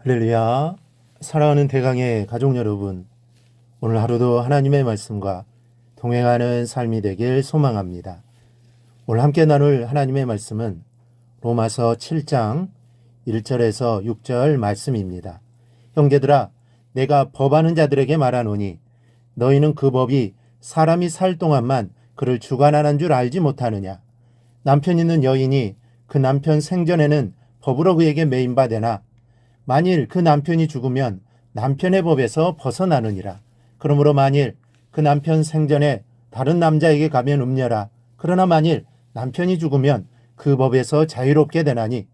할렐루야. 사랑하는 대강의 가족 여러분, 오늘 하루도 하나님의 말씀과 동행하는 삶이 되길 소망합니다. 오늘 함께 나눌 하나님의 말씀은 로마서 7장 1절에서 6절 말씀입니다. 형제들아, 내가 법하는 자들에게 말하노니 너희는 그 법이 사람이 살 동안만 그를 주관하는 줄 알지 못하느냐. 남편 있는 여인이 그 남편 생전에는 법으로 그에게 매인바되나 만일 그 남편이 죽으면 남편의 법에서 벗어나느니라. 그러므로 만일 그 남편 생전에 다른 남자에게 가면 음녀라. 그러나 만일 남편이 죽으면 그 법에서 자유롭게 되나니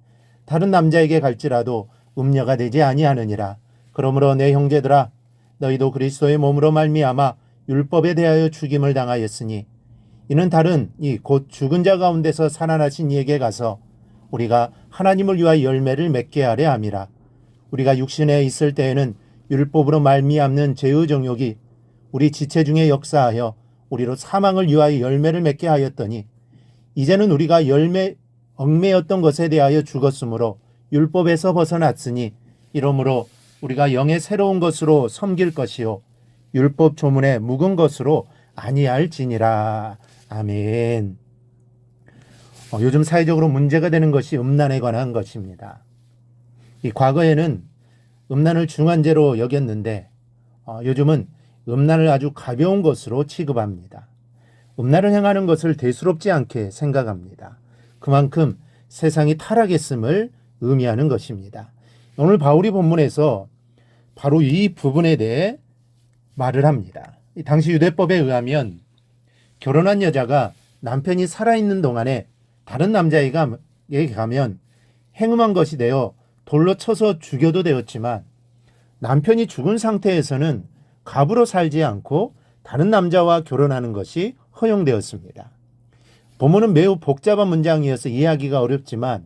다른 남자에게 갈지라도 음녀가 되지 아니하느니라. 그러므로 내 형제들아, 너희도 그리스도의 몸으로 말미암아 율법에 대하여 죽임을 당하였으니 이는 다른 이 곧 죽은 자 가운데서 살아나신 이에게 가서 우리가 하나님을 위하여 열매를 맺게 하려 함이라. 우리가 육신에 있을 때에는 율법으로 말미암는 죄의 정욕이 우리 지체 중에 역사하여 우리로 사망을 위하여 열매를 맺게 하였더니 이제는 우리가 얽매였던 것에 대하여 죽었으므로 율법에서 벗어났으니 이러므로 우리가 영의 새로운 것으로 섬길 것이요 율법 조문에 묵은 것으로 아니할지니라. 아멘. 요즘 사회적으로 문제가 되는 것이 음란에 관한 것입니다. 이 과거에는 음란을 중한 죄로 여겼는데 요즘은 음란을 아주 가벼운 것으로 취급합니다. 음란을 행하는 것을 대수롭지 않게 생각합니다. 그만큼 세상이 타락했음을 의미하는 것입니다. 오늘 바울이 본문에서 바로 이 부분에 대해 말을 합니다. 당시 유대법에 의하면 결혼한 여자가 남편이 살아있는 동안에 다른 남자에게 가면 행음한 것이 되어 돌로 쳐서 죽여도 되었지만 남편이 죽은 상태에서는 갑으로 살지 않고 다른 남자와 결혼하는 것이 허용되었습니다. 본문은 매우 복잡한 문장이어서 이해하기가 어렵지만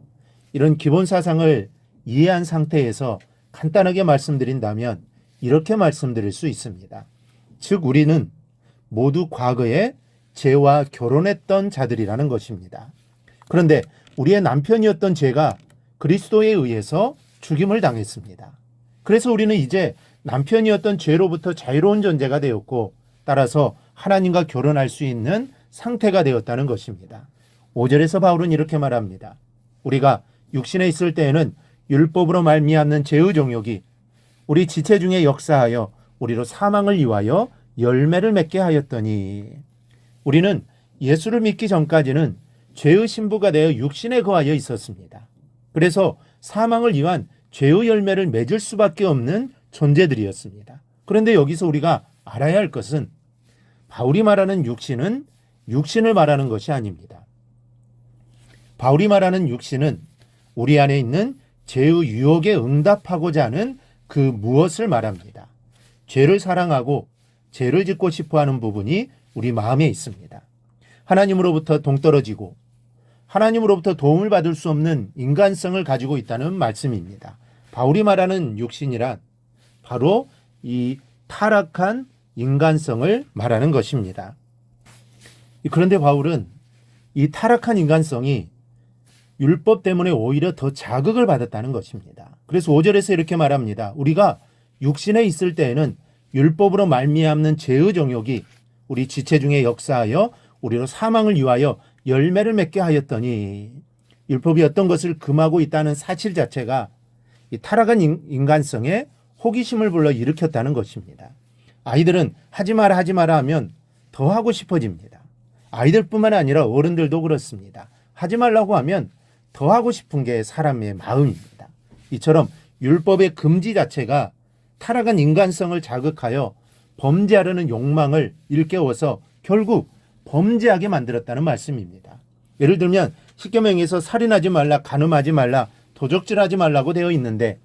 이런 기본 사상을 이해한 상태에서 간단하게 말씀드린다면 이렇게 말씀드릴 수 있습니다. 즉 우리는 모두 과거에 죄와 결혼했던 자들이라는 것입니다. 그런데 우리의 남편이었던 죄가 그리스도에 의해서 죽임을 당했습니다. 그래서 우리는 이제 남편이었던 죄로부터 자유로운 존재가 되었고 따라서 하나님과 결혼할 수 있는 상태가 되었다는 것입니다. 5절에서 바울은 이렇게 말합니다. 우리가 육신에 있을 때에는 율법으로 말미암는 죄의 정욕이 우리 지체 중에 역사하여 우리로 사망을 이루하여 열매를 맺게 하였더니 우리는 예수를 믿기 전까지는 죄의 신부가 되어 육신에 거하여 있었습니다. 그래서 사망을 위한 죄의 열매를 맺을 수밖에 없는 존재들이었습니다. 그런데 여기서 우리가 알아야 할 것은 바울이 말하는 육신은 육신을 말하는 것이 아닙니다. 바울이 말하는 육신은 우리 안에 있는 죄의 유혹에 응답하고자 하는 그 무엇을 말합니다. 죄를 사랑하고 죄를 짓고 싶어하는 부분이 우리 마음에 있습니다. 하나님으로부터 동떨어지고 하나님으로부터 도움을 받을 수 없는 인간성을 가지고 있다는 말씀입니다. 바울이 말하는 육신이란 바로 이 타락한 인간성을 말하는 것입니다. 그런데 바울은 이 타락한 인간성이 율법 때문에 오히려 더 자극을 받았다는 것입니다. 그래서 5절에서 이렇게 말합니다. 우리가 육신에 있을 때에는 율법으로 말미암는 죄의 정욕이 우리 지체 중에 역사하여 우리로 사망을 위하여 열매를 맺게 하였더니 율법이 어떤 것을 금하고 있다는 사실 자체가 이 타락한 인간성에 호기심을 불러 일으켰다는 것입니다. 아이들은 하지 마라 하면 더 하고 싶어집니다. 아이들뿐만 아니라 어른들도 그렇습니다. 하지 말라고 하면 더 하고 싶은 게 사람의 마음입니다. 이처럼 율법의 금지 자체가 타락한 인간성을 자극하여 범죄하려는 욕망을 일깨워서 결국 범죄하게 만들었다는 말씀입니다. 예를 들면 십계명에서 살인하지 말라, 간음하지 말라, 도적질하지 말라고 되어 있는데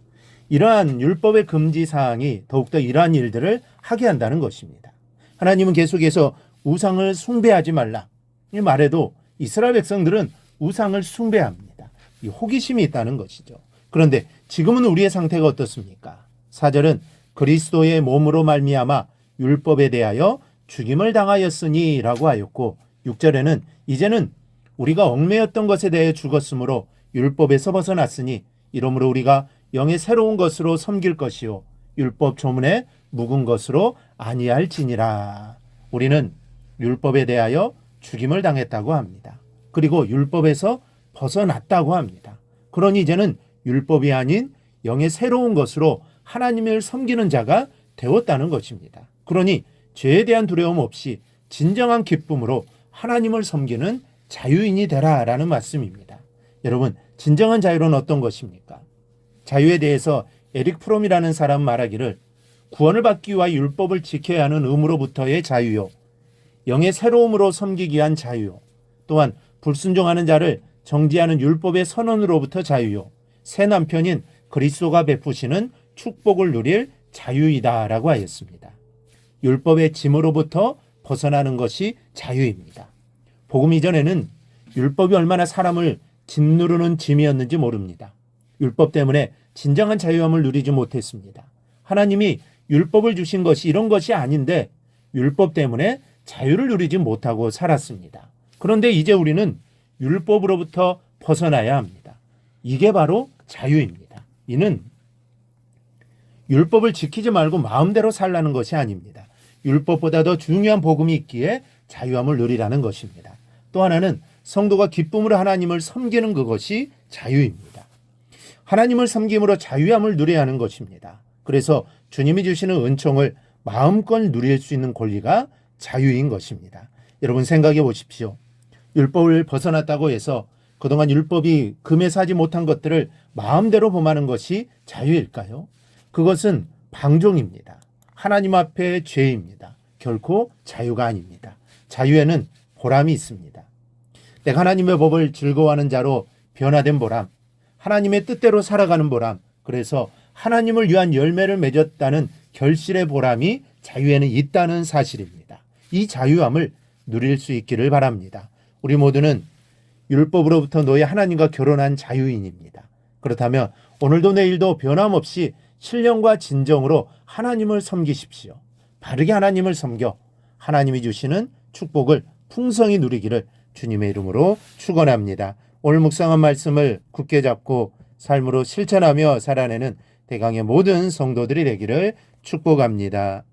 이러한 율법의 금지 사항이 더욱더 이러한 일들을 하게 한다는 것입니다. 하나님은 계속해서 우상을 숭배하지 말라 이 말에도 이스라엘 백성들은 우상을 숭배합니다. 이 호기심이 있다는 것이죠. 그런데 지금은 우리의 상태가 어떻습니까? 4절은 그리스도의 몸으로 말미암아 율법에 대하여 죽임을 당하였으니 라고 하였고 6절에는 이제는 우리가 얽매였던 것에 대해 죽었으므로 율법에서 벗어났으니 이러므로 우리가 영의 새로운 것으로 섬길 것이요 율법 조문에 묵은 것으로 아니할지니라. 우리는 율법에 대하여 죽임을 당했다고 합니다. 그리고 율법에서 벗어났다고 합니다. 그러니 이제는 율법이 아닌 영의 새로운 것으로 하나님을 섬기는 자가 되었다는 것입니다. 그러니 죄에 대한 두려움 없이 진정한 기쁨으로 하나님을 섬기는 자유인이 되라라는 말씀입니다. 여러분, 진정한 자유는 어떤 것입니까? 자유에 대해서 에릭 프롬이라는 사람 말하기를 구원을 받기 위하 율법을 지켜야 하는 의무로부터의 자유요, 영의 새로움으로 섬기기 위한 자유요, 또한 불순종하는 자를 정죄하는 율법의 선언으로부터 자유요, 새 남편인 그리스도가 베푸시는 축복을 누릴 자유이다라고 하였습니다. 율법의 짐으로부터 벗어나는 것이 자유입니다. 복음 이전에는 율법이 얼마나 사람을 짓누르는 짐이었는지 모릅니다. 율법 때문에 진정한 자유함을 누리지 못했습니다. 하나님이 율법을 주신 것이 이런 것이 아닌데 율법 때문에 자유를 누리지 못하고 살았습니다. 그런데 이제 우리는 율법으로부터 벗어나야 합니다. 이게 바로 자유입니다. 이는 율법을 지키지 말고 마음대로 살라는 것이 아닙니다. 율법보다 더 중요한 복음이 있기에 자유함을 누리라는 것입니다. 또 하나는 성도가 기쁨으로 하나님을 섬기는 그것이 자유입니다. 하나님을 섬김으로 자유함을 누려야 하는 것입니다. 그래서 주님이 주시는 은총을 마음껏 누릴 수 있는 권리가 자유인 것입니다. 여러분 생각해 보십시오. 율법을 벗어났다고 해서 그동안 율법이 금에 사지 못한 것들을 마음대로 범하는 것이 자유일까요? 그것은 방종입니다. 하나님 앞에 죄입니다. 결코 자유가 아닙니다. 자유에는 보람이 있습니다. 내가 하나님의 법을 즐거워하는 자로 변화된 보람, 하나님의 뜻대로 살아가는 보람, 그래서 하나님을 위한 열매를 맺었다는 결실의 보람이 자유에는 있다는 사실입니다. 이 자유함을 누릴 수 있기를 바랍니다. 우리 모두는 율법으로부터 너희 하나님과 결혼한 자유인입니다. 그렇다면 오늘도 내일도 변함없이 신령과 진정으로 하나님을 섬기십시오. 바르게 하나님을 섬겨 하나님이 주시는 축복을 풍성히 누리기를 주님의 이름으로 축원합니다. 오늘 묵상한 말씀을 굳게 잡고 삶으로 실천하며 살아내는 대강의 모든 성도들이 되기를 축복합니다.